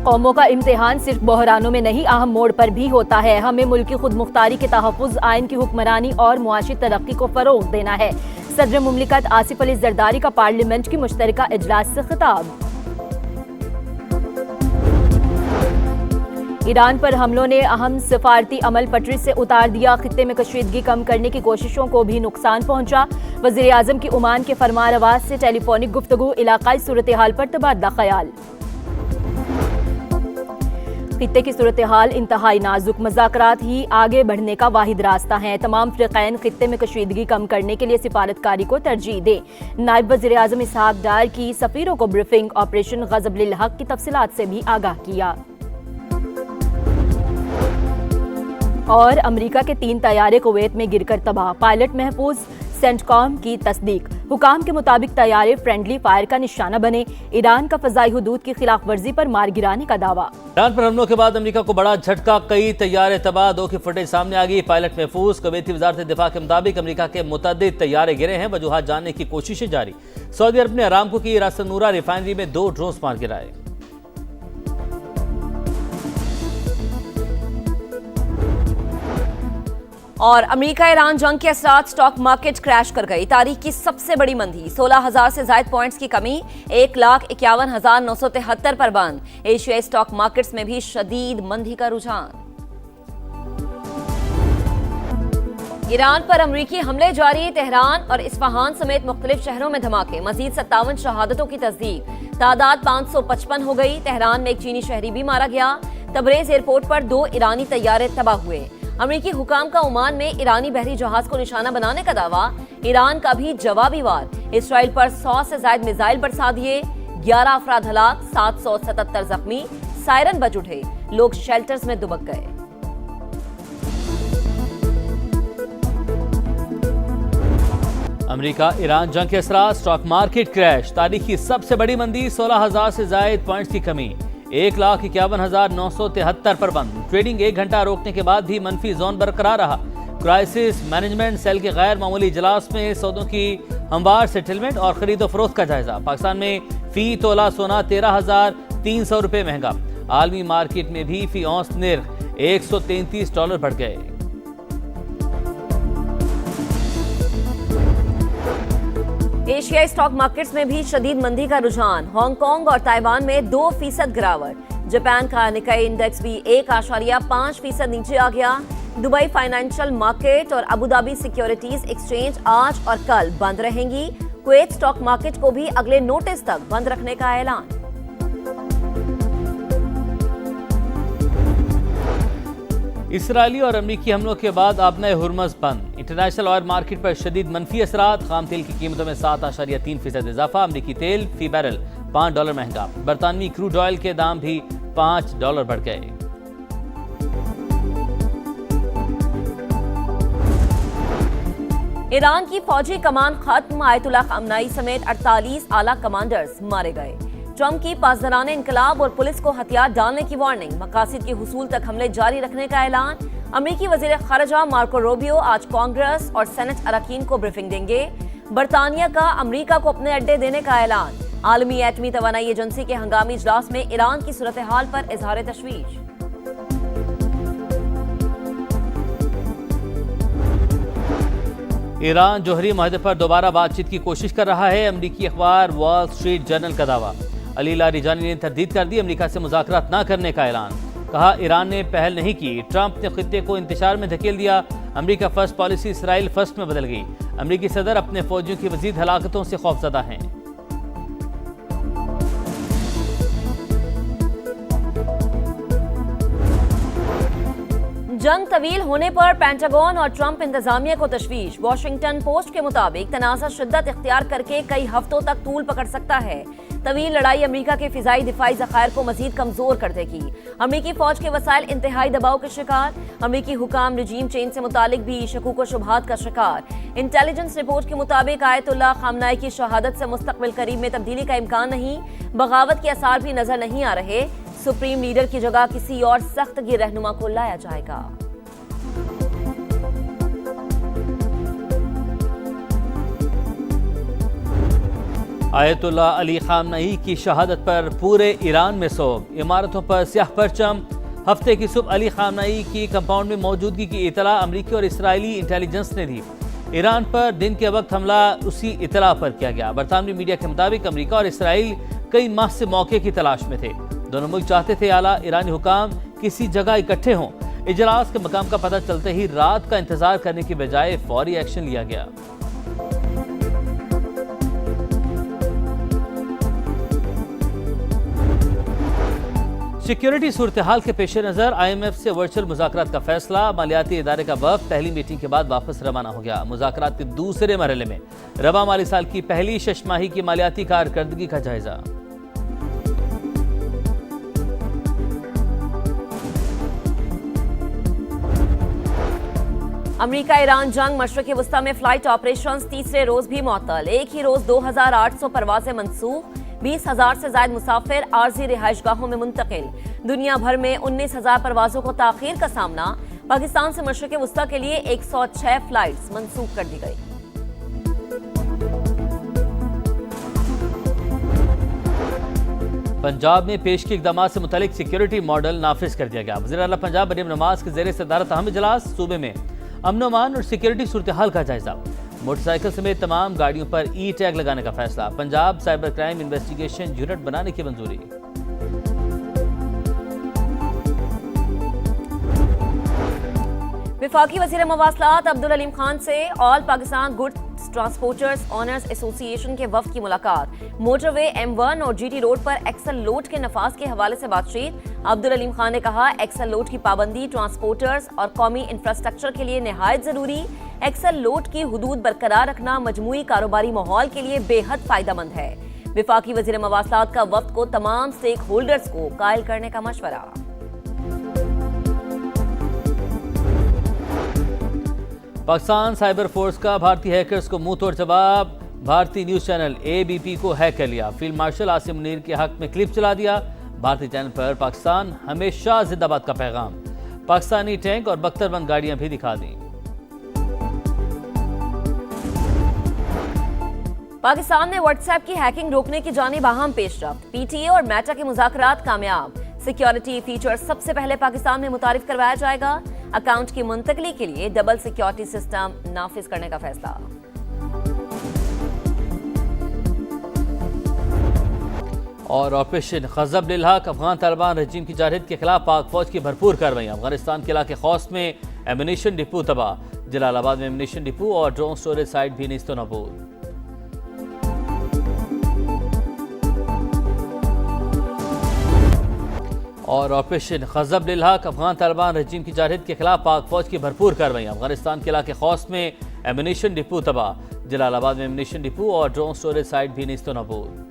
कौमों का इम्तिहान सिर्फ बहरानों में नहीं, अहम मोड़ पर भी होता है। हमें मुल्की खुद मुख्तारी के तहफ़्फ़ुज़, आइन की हुक्मरानी और मुआशी तरक्की को फ़रोग़ देना है। सदर मुमलिकत आसिफ अली ज़रदारी का पार्लियामेंट की मुश्तरका इजलास से खिताब। ईरान पर हमलों ने अहम सिफारती अमल पटरी से उतार दिया। खित्ते में कशीदगी कम करने की कोशिशों को भी नुकसान पहुंचा। वज़ीर आज़म की ओमान के फरमानरवाज से टेलीफोनिक गुफ्तगू, इलाकाई सूरत हाल पर तबादला ख्याल। खित्ते की सूरत हाल इंतहाई नाजुक, मुज़ाकरात ही आगे बढ़ने का वाहिद रास्ता है। तमाम फ़िरक़ैन खित्ते में कशीदगी कम करने के लिए सिफारतकारी को तरजीह दे। नायब वज़ीर आज़म इसहाक डार की सफ़ीरों को ब्रीफिंग, ऑपरेशन ग़ज़ब लिल हक़ की तफसीलात से भी आगाह किया। और अमरीका के 3 तैयारे कुवैत में गिरकर तबाह, पायलट महफूज, सेंटकॉम की तस्दीक। हुकाम के मुताबिक तैयारे फ्रेंडली फायर का निशाना बने। ईरान का फ़ज़ाई हुदूद की खिलाफ वर्जी पर मार गिराने का दावा। ईरान पर हमलों के बाद अमरीका को बड़ा झटका, कई तैयारे तबाह, 2 की फुटेज सामने आ गई। पायलट महफूज। कुवैती वज़ारत दिफा के मुताबिक अमरीका के मुतअद्दिद तैयारे गिरे हैं, वजूहात जानने की कोशिशें जारी। सऊदी अरब ने अरामको की रास नूरा रिफाइनरी में 2 ड्रोन्स मार गिराए। और अमेरिका ईरान जंग के असरात, स्टॉक मार्केट क्रैश कर गई। तारीख की सबसे बड़ी मंदी, 16,000 से ज्यादा पॉइंट्स की कमी, 1,51,973 पर बंद। एशियाई स्टॉक मार्केट्स में भी शदीद मंदी का रुझान। ईरान पर अमरीकी हमले जारी, तेहरान और इस्फहान समेत मुख्तलिफ शहरों में धमाके, मजीद 57 शहादतों की तस्दीक, तादाद 555 हो गई। तेहरान में एक चीनी शहरी भी मारा गया। तबरेज एयरपोर्ट पर 2 ईरानी तैयारे तबाह हुए। अमेरिकी हुकाम का ओमान में ईरानी बहरी जहाज को निशाना बनाने का दावा। ईरान का भी जवाबी वार, इसराइल पर 100 से ज्यादा मिसाइल बरसा दिए। 11 अफराद हलाक, 777 जख्मी। सायरन बज उठे, लोग शेल्टर्स में दुबक गए। अमेरिका ईरान जंग के असरात, स्टॉक मार्केट क्रैश, तारीख की सबसे बड़ी मंदी, 16,000 से ज्यादा पॉइंट्स की कमी, 1,51,973 पर बंद। ट्रेडिंग 1 घंटा रोकने के बाद भी मनफी जोन बरकरार रहा। क्राइसिस मैनेजमेंट सेल के गैर मामूली इजलास में सौदों की हमवार सेटलमेंट और खरीदो फरोख्त का जायजा। पाकिस्तान में फी तोला सोना 13,300 रुपये महंगा। आलमी मार्केट में भी फी औंस निर्ख $133 बढ़ गए। एशियाई स्टॉक मार्केट्स में भी शदीद मंदी का रुझान। हांगकांग और ताइवान में 2% गिरावट। जापान का निकाई इंडेक्स भी 1.5% नीचे आ गया। दुबई फाइनेंशियल मार्केट और अबू धाबी सिक्योरिटीज एक्सचेंज आज और कल बंद रहेंगी। कुवैत स्टॉक मार्केट को भी अगले नोटिस तक बंद रखने का ऐलान। इसराइली और अमरीकी हमलों के बाद आबना हुर्मज़ बंद। इंटरनेशनल ऑयल मार्केट पर शदीद मनफी असरात। खाम तेल की कीमतों में 7.3% इजाफा। अमरीकी तेल फी बैरल $5 महंगा। बरतानवी क्रूड ऑयल के दाम भी $5 बढ़ गए। ईरान की फौजी कमान खत्म, आयतुल्लाह खamenei समेत 48 आला कमांडर्स मारे गए। ट्रंप की पासदाराने इनकलाब और पुलिस को हथियार डालने की वार्निंग, मकासद के हुसूल तक हमले जारी रखने का ऐलान। अमेरिकी वजीर खारजा मार्को रूबियो आज कांग्रेस और सेनेट अरकान को ब्रीफिंग देंगे। बरतानिया का अमेरिका को अपने अड्डे देने का ऐलान। आलमी एटमी तवानाई एजेंसी के हंगामी इजलास में ईरान की सूरत हाल पर इजहार तशवीश। ईरान जोहरी माहदे पर दोबारा बातचीत की कोशिश कर रहा है। अमरीकी अखबार वॉल स्ट्रीट जर्नल का दावा। अली लारिजानी ने तरदीद कर दी, अमरीका से मुज़ाकरात न करने का ऐलान। कहा ईरान ने पहल नहीं की, ट्रंप ने खित्ते को इंतशार में धकेल दिया। अमरीका फर्स्ट पॉलिसी इसराइल फर्स्ट में बदल गई। अमरीकी सदर अपने फौजियों की मज़ीद हलाकतों से खौफजदा हैं। जंग तवील होने पर पेंटागन और ट्रंप इंतजामिया को तशवीश। वॉशिंगटन पोस्ट के मुताबिक तनाज़ा शिद्दत इख्तियार करके कई हफ्तों तक तूल पकड़ सकता है। तवील लड़ाई अमेरिका के फिजाई दिफाई ज़खायर को मजीद कमजोर कर देगी। अमेरिकी फौज के वसाइल इंतहाई दबाव के शिकार। अमेरिकी हुकाम रजीम चेंज से मुतालिक भी शकूक व शुबहात का शिकार। इंटेलिजेंस रिपोर्ट के मुताबिक आयतुल्लाह खamenei की शहादत से मुस्तकबिल करीब में तब्दीली का इम्कान नहीं। बगावत के आसार भी नजर नहीं आ रहे। सुप्रीम लीडर की जगह किसी और सख्तगी रहनुमा को लाया जाएगा। आयतुल्लाह अली खामनई की शहादत पर पूरे ईरान में सोग, इमारतों पर स्याह परचम। हफ्ते की सुबह अली खामनई की कंपाउंड में मौजूदगी की इतला अमरीकी और इसराइली इंटेलिजेंस ने दी। ईरान पर दिन के वक्त हमला उसी इतला पर किया गया। बरतानवी मीडिया के मुताबिक अमरीका और इसराइल कई माह से मौके की तलाश में थे। दोनों मुल्क चाहते थे आला ईरानी हुकाम किसी जगह इकट्ठे हों। इजलास के मकाम का पता चलते ही रात का इंतजार करने की बजाय फौरी एक्शन लिया गया। सिक्योरिटी सूरत हाल के पेश नजर IMF से वर्चुअल मुज़ाकरात का फैसला। मालियाती इदारे का वफ़द पहली मीटिंग के बाद वापस रवाना हो गया। मुज़ाकरात के दूसरे मरहले में रवा माली साल की पहली शशमाही की मालियाती कारकर्दगी का जायजा। अमेरिका ईरान जंग, मशरक़ वस्ता में फ्लाइट ऑपरेशंस तीसरे रोज भी मुअत्तल। एक ही रोज 2800 परवाजें मनसूख, 20,000 से ज्यादा मुसाफिर आर्जी रिहाइशगाहों में मुंतकिल। दुनिया भर में 19,000 परवाजों को ताखीर का सामना। पाकिस्तान से मशरक़ वस्ता के लिए 106 फ्लाइट्स मनसूख कर दी गई। पंजाब में पेशगी इक़दाम से मुतल्लिक सिक्योरिटी मॉडल नाफिज कर दिया गया। वज़ीर आला पंजाब मरियम नवाज के ज़ेर सदारत अहम इजलास। सूबे में अमन अमान और सिक्योरिटी सूरत हाल का जायजा। मोटरसाइकिल समेत तमाम गाड़ियों पर ई-टैग लगाने का फैसला। Punjab cyber crime investigation unit बनाने की मंजूरी। वफाकी वज़ीर मवासलात अब्दुल अलीम खान से all Pakistan goods transporters owners association के वफ्द की मुलाकात। मोटरवे M1 और GT रोड पर एक्सल लोड के नफाज के हवाले से बातचीत। अब्दुल अलीम खान ने कहा, एक्सल लोड की पाबंदी ट्रांसपोर्टर्स और कौमी इंफ्रास्ट्रक्चर के लिए निहायत जरूरी। एक्सल लोड की हुदूद बरकरार रखना मजमूई कारोबारी माहौल के लिए बेहद फायदेमंद है। वफाकी वज़ीर मवासलात का वफ्द को तमाम स्टेक होल्डर्स को कायल करने का मशवरा। पाकिस्तान साइबर फोर्स का भारतीय हैकर्स को मुंह तोड़ जवाब। भारतीय न्यूज चैनल ABP को हैक कर लिया। फील्ड मार्शल आसिम मुनीर के हक में क्लिप चला दिया। भारतीय चैनल पर पाकिस्तान हमेशा जिंदाबाद का पैगाम। पाकिस्तानी टैंक और बख्तरबंद गाड़ियां भी दिखा दी। पाकिस्तान ने व्हाट्सएप की हैकिंग रोकने की जानिब अहम पेशरफ्त। PTA और मेटा के मुज़ाकरात कामयाब। सिक्योरिटी फीचर सबसे पहले पाकिस्तान में मुतारिफ करवाया जाएगा। अकाउंट की मुंतकली के लिए डबल सिक्योरिटी सिस्टम नाफिज करने का फैसला। और ऑपरेशन खज़ब लिल हक, अफगान तालिबान रजीम की जारहियत के खिलाफ पाक फौज की भरपूर कार्रवाई। अफगानिस्तान के इलाके खौस में एमुनेशन डिपो तबाह। जलालाबाद में एमुनेशन डिपो और ड्रोन स्टोरेज साइट भी नेस्तो नाबूद। और ऑपरेशन खज़ब लिल हक, अफगान तालिबान रजीम की जारहियत के खिलाफ पाक फौज की भरपूर कार्रवाई। अफगानिस्तान के इलाके खौस में एमुनेशन डिपो तबाह। जलालाबाद में एमुनेशन डिपो और ड्रोन स्टोरेज साइट भी नेस्तो नाबूद।